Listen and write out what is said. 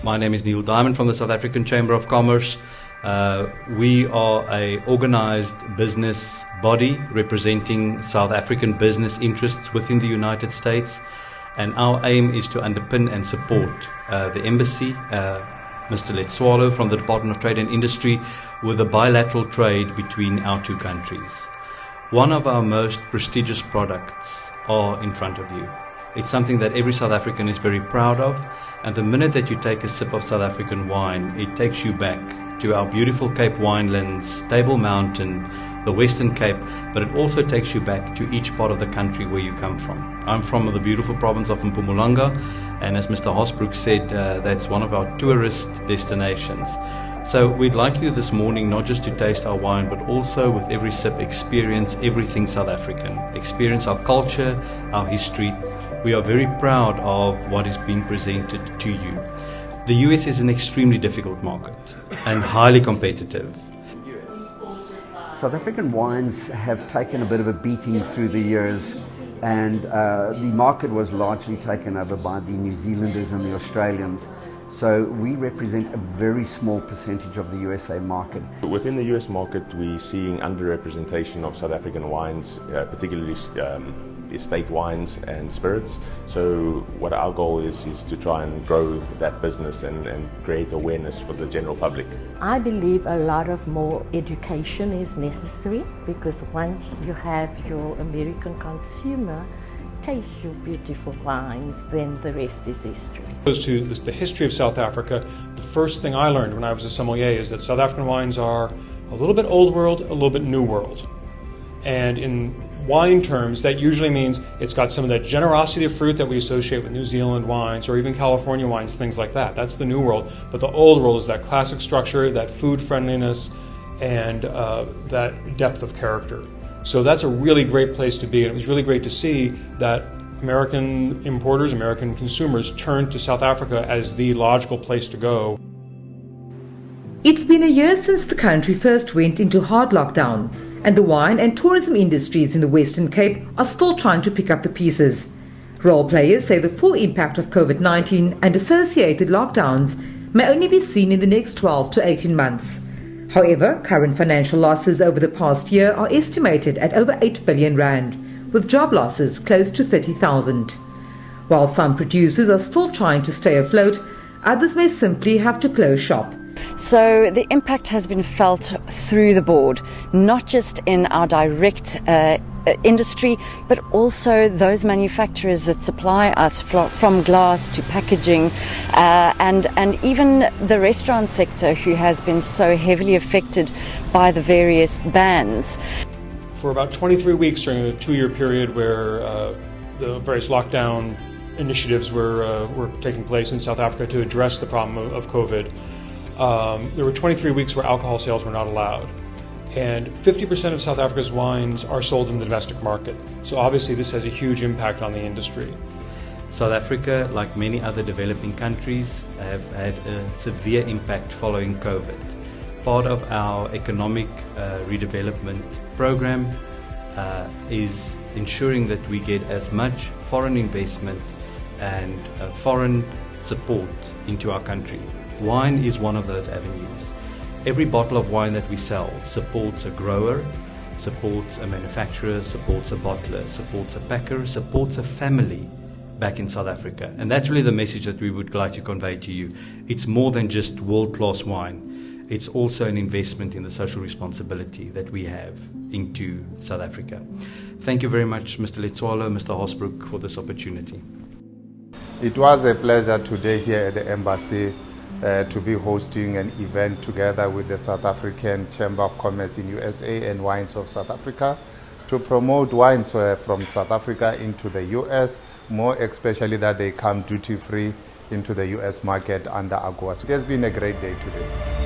My name is Neil Diamond from the South African Chamber of Commerce. We are an organized business body representing South African business interests within the United States, and our aim is to underpin and support the embassy, Mr. Letswalo from the Department of Trade and Industry, with the bilateral trade between our two countries. One of our most prestigious products are in front of you. It's something that every South African is very proud of, and the minute that you take a sip of South African wine, it takes you back to our beautiful Cape winelands, Table Mountain, the Western Cape, but it also takes you back to each part of the country where you come from. I'm from the beautiful province of Mpumalanga, and as Mr. Hosbrook said, that's one of our tourist destinations. So we'd like you this morning not just to taste our wine, but also with every sip experience everything South African. Experience our culture, our history. We are very proud of what is being presented to you. The US is an extremely difficult market and highly competitive. South African wines have taken a bit of a beating through the years, and the market was largely taken over by the New Zealanders and the Australians. So we represent a very small percentage of the USA market. Within the US market, we're seeing underrepresentation of South African wines, particularly estate wines and spirits. So what our goal is to try and grow that business and create awareness for the general public. I believe a lot of more education is necessary, because once you have your American consumer taste your beautiful wines, then the rest is history. As to the history of South Africa, the first thing I learned when I was a sommelier is that South African wines are a little bit old world, a little bit new world. And in wine terms, that usually means it's got some of that generosity of fruit that we associate with New Zealand wines or even California wines, things like that. That's the new world. But the old world is that classic structure, that food friendliness, and that depth of character. So that's a really great place to be, and it was really great to see that American importers, American consumers turned to South Africa as the logical place to go. It's been a year since the country first went into hard lockdown, and the wine and tourism industries in the Western Cape are still trying to pick up the pieces. Role players say the full impact of COVID-19 and associated lockdowns may only be seen in the next 12 to 18 months. However, current financial losses over the past year are estimated at over 8 billion rand, with job losses close to 30,000. While some producers are still trying to stay afloat, others may simply have to close shop. So the impact has been felt through the board, not just in our direct industry, but also those manufacturers that supply us from glass to packaging, and even the restaurant sector, who has been so heavily affected by the various bans. For about 23 weeks during a 2-year period where the various lockdown initiatives were taking place in South Africa to address the problem of COVID, there were 23 weeks where alcohol sales were not allowed. And 50% of South Africa's wines are sold in the domestic market. So obviously this has a huge impact on the industry. South Africa, like many other developing countries, have had a severe impact following COVID. Part of our economic redevelopment program is ensuring that we get as much foreign investment and foreign support into our country. Wine is one of those avenues. Every bottle of wine that we sell supports a grower, supports a manufacturer, supports a bottler, supports a packer, supports a family back in South Africa. And that's really the message that we would like to convey to you. It's more than just world-class wine. It's also an investment in the social responsibility that we have into South Africa. Thank you very much, Mr. Letswalo, Mr. Hosbrook, for this opportunity. It was a pleasure today here at the embassy to be hosting an event together with the South African Chamber of Commerce in USA and Wines of South Africa to promote wines from South Africa into the US, more especially that they come duty-free into the US market under AGOA. It has been a great day today.